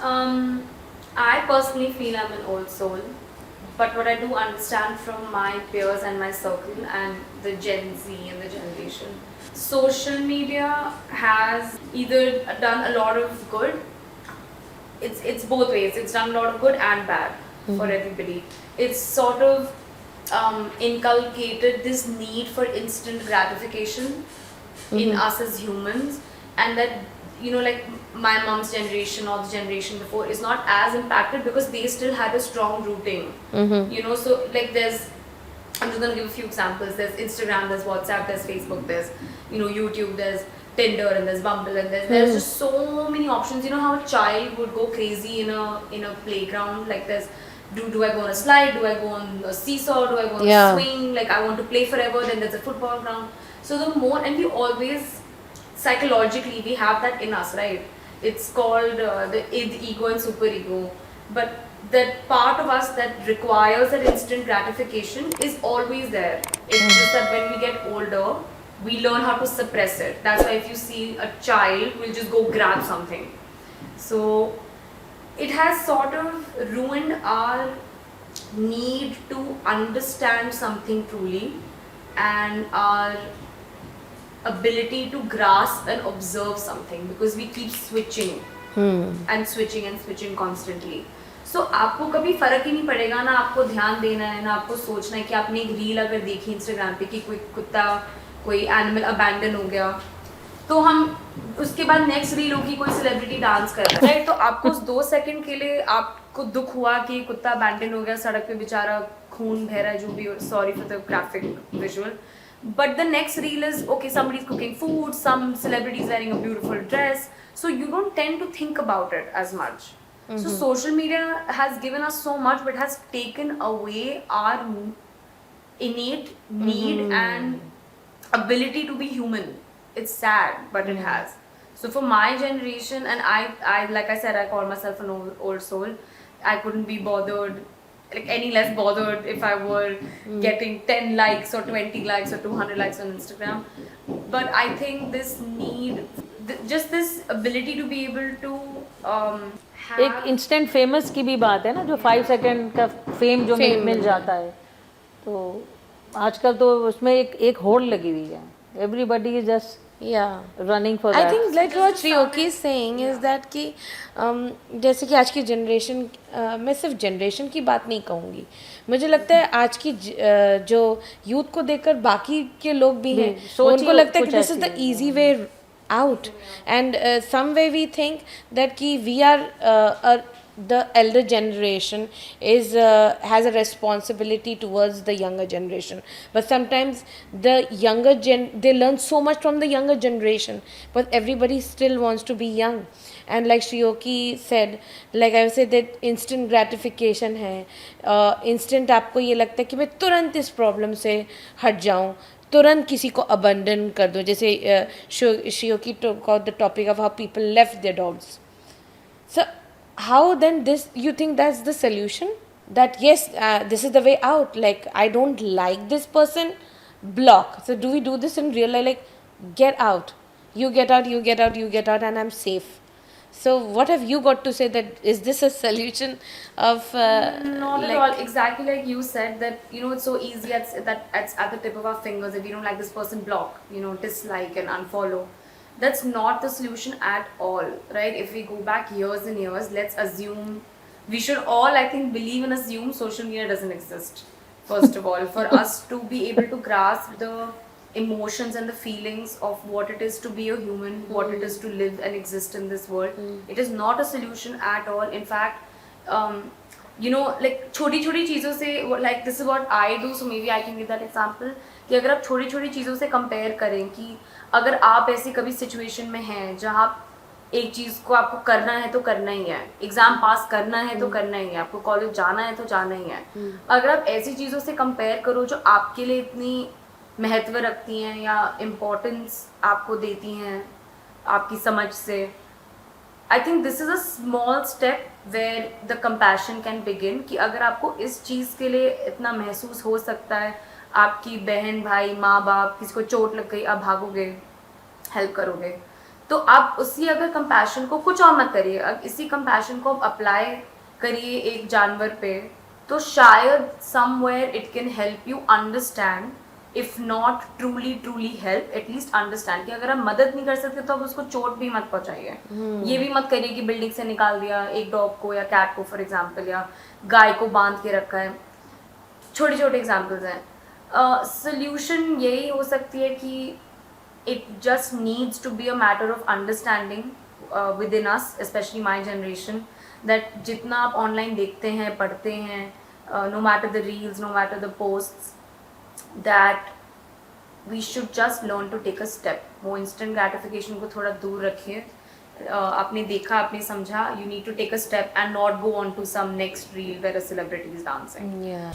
I personally feel I'm an old soul, but what I do understand from my peers and my circle and the Gen Z and the generation, social media has either done a lot of good. It's both ways. It's done a lot of good and bad for everybody. It's sort of inculcated this need for instant gratification in us as humans, and that, you know, like my mom's generation or the generation before is not as impacted because they still had a strong rooting. You know, so like I'm just gonna give a few examples. There's Instagram, there's WhatsApp, there's Facebook, there's, you know, YouTube, there's Tinder, and there's Bumble, and there's just so many options. You know how a child would go crazy in a playground, like there's do I go on a slide, do I go on a seesaw, do I go on a swing, like I want to play forever, then there's a football ground. So the more, and we always psychologically we have that in us, right? It's called the id, ego and superego. But that part of us that requires that instant gratification is always there. It's just that when we get older, we learn how to suppress it. That's why if you see a child, we'll just go grab something. So it has sort of ruined our need to understand something truly, and our ability to grasp and observe something, because we keep switching and switching constantly. So आपको कभी फर्क ही नहीं पड़ेगा ना, आपको ध्यान देना है ना, आपको सोचना है कि आपने एक रील अगर देखी इंस्टाग्राम पे कि कोई कुत्ता, कोई एनिमल अबैंडन हो गया, तो हम उसके बाद नेक्स्ट रील होगी कोई सेलिब्रिटी डांस कर रहा है, तो आपको उस 2 सेकंड के लिए आपको दुख हुआ कि कुत्ता अबैंडन हो गया, सड़क पे बेचारा खून बह रहा है, जो भी, sorry for the graphic visual. But the next reel is, okay, somebody's cooking food, some celebrity's wearing a beautiful dress, so you don't tend to think about it as much. So social media has given us so much, but has taken away our innate need and ability to be human. It's sad, but it has. So for my generation, and I like I said, I call myself an old soul. I couldn't be bothered, like any less bothered if I were getting 10 likes or 20 likes or 200 likes on Instagram. But I think this need, just this ability to be able to have एक instant famous की भी बात है ना, जो 5 second का fame जो मिल जाता है, तो आजकल तो उसमें एक होड़ लगी हुई है. Everybody is just running for that. I think like what Shriyoki is saying is that कि जैसे कि आज की जनरेशन, मैं सिर्फ जनरेशन की बात नहीं कहूँगी, मुझे लगता है आज की जो यूथ को देखकर बाकी के लोग भी हैं, उनको लगता है कि this is the easy way out, and some way we think that ki we are the elder generation is has a responsibility towards the younger generation, but sometimes the younger they learn so much from the younger generation, but everybody still wants to be young. And like Shriyoki said, like I said, that instant gratification hai, instant आपको ये लगता है कि मैं तुरंत इस problem से हट जाऊँ, तुरंत किसी को अबंडन कर दो, जैसे Shriyoki got the topic of how people left their dogs. So how then this, you think that's the solution, that yes, this is the way out, like I don't like this person, block. So do we do this in real life, like get out, you get out, you get out, you get out, and I'm safe? So what have you got to say, that is this a solution of not at all, exactly like you said, that, you know, it's so easy it's at the tip of our fingers. If we don't like this person, block, you know, dislike and unfollow. That's not the solution at all, right? If we go back years and years, let's assume, we should all, I think, believe and assume social media doesn't exist, first of all, for us to be able to grasp the emotions and the feelings of what it is to be a human, what it is to live and exist in this world. It is not a solution at all. In fact, you know, like छोटी छोटी चीज़ों से, like this is what I do, so maybe I can give that example, कि अगर आप छोटी छोटी चीज़ों से compare करें, कि अगर आप ऐसी कभी situation में हैं जहाँ एक चीज़ को आपको करना है तो करना ही है, एग्ज़ाम पास करना है तो करना ही है, आपको कॉलेज जाना है तो जाना ही है, अगर आप ऐसी चीज़ों से कंपेयर करो जो आपके लिए इतनी महत्व रखती हैं या इम्पोर्टेंस आपको देती हैं आपकी समझ से, I think this is a small step where the compassion can begin, कि अगर आपको इस चीज़ के लिए इतना महसूस हो सकता है, आपकी बहन भाई माँ बाप किसी को चोट लग गई, आप भागोगे, हेल्प करोगे, तो आप उसी अगर कंपैशन को कुछ और मत करिए, अब इसी कंपैशन को अप्लाई करिए एक जानवर पे, तो शायद somewhere it can help you understand, if not truly help, at least understand कि अगर आप मदद नहीं कर सकते तो आप उसको चोट भी मत पहुंचाइए। ये भी मत करिए कि बिल्डिंग से निकाल दिया एक डॉग को या कैट को फॉर एग्जाम्पल, या गाय को बांध के रखा है। छोटे छोटे एग्जाम्पल्स हैं। सोल्यूशन यही हो सकती है कि it just needs to be a matter of understanding within us, especially my generation, that जितना आप ऑनलाइन देखते हैं, पढ़ते हैं, no matter the reels, no matter the posts, that we should just learn to take a step. वो instant gratification को थोड़ा दूर रखिए। आपने देखा, आपने समझा, you need to take a step and not go on to some next reel where a celebrity is dancing. Yeah.